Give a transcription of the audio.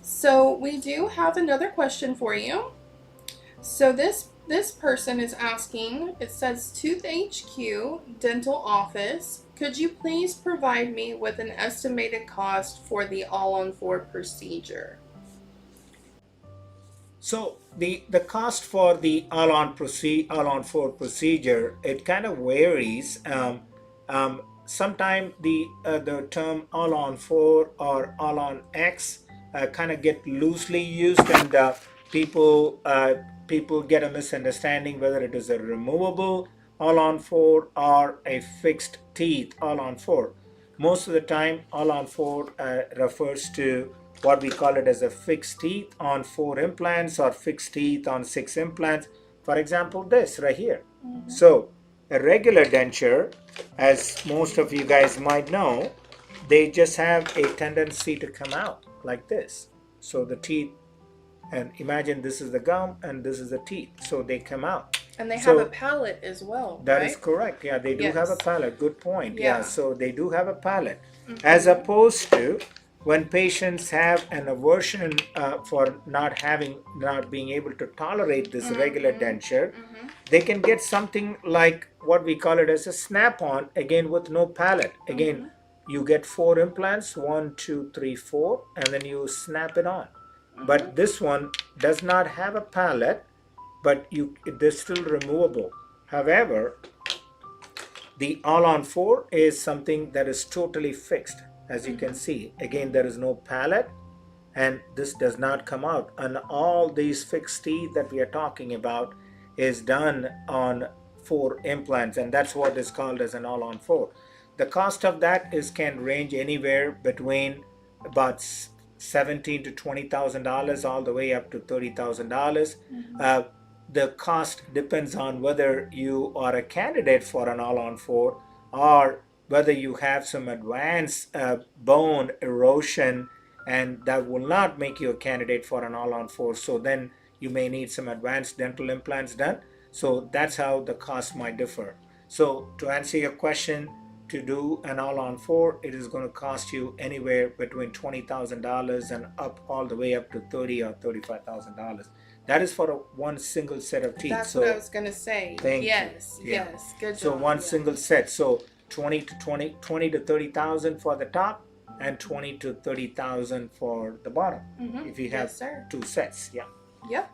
So we do have another question for you. So this person is asking, it says ToothHQ Dental Office, could you please provide me with an estimated cost for the all-on-4 procedure? So the cost for the all on 4 procedure, it kind of varies. Sometimes the term all on 4 or all on X kind of get loosely used, and people get a misunderstanding whether it is a removable all on 4 or a fixed teeth all on 4. Most of the time, all on 4 refers to what we call it as a fixed teeth on 4 implants or fixed teeth on 6 implants. For example, this right here. So, a regular denture, as most of you guys might know, they just have a tendency to come out like this. So, the teeth, and imagine this is the gum and this is the teeth, so they come out. And they have a So palate as well, that is right? correct. Yeah, they do have a Yes. palate. Good point. Yeah, Yeah. so they do have a palate. As opposed to when patients have an aversion for not being able to tolerate this regular denture, they can get something like what we call it as a snap-on, again with no palate. Again, you get 4 implants, 1, 2, 3, 4, and then you snap it on. But this one does not have a palate, but it is still removable. However, the all on 4 is something that is totally fixed. As you can see, again, there is no palate, and this does not come out. And all these fixed teeth that we are talking about is done on 4 implants, and that's what is called as an all on 4. The cost of that is can range anywhere between about 17 to $20,000 all the way up to $30,000. The cost depends on whether you are a candidate for an all on 4 or whether you have some advanced bone erosion, and that will not make you a candidate for an all on 4. So then you may need some advanced dental implants done. So that's how the cost might differ. So to answer your question, to do an all on 4, it is going to cost you anywhere between $20,000 and up all the way up to $30,000 or $35,000. That is for one single set of teeth. That's so what I was gonna say. thank Yes, you. Yeah. yes, good So job. one Yeah. single set. So 20 to 30,000 for the top, and 20 to 30,000 for the bottom. If you have Yes, sir. 2 sets. Yeah. Yep.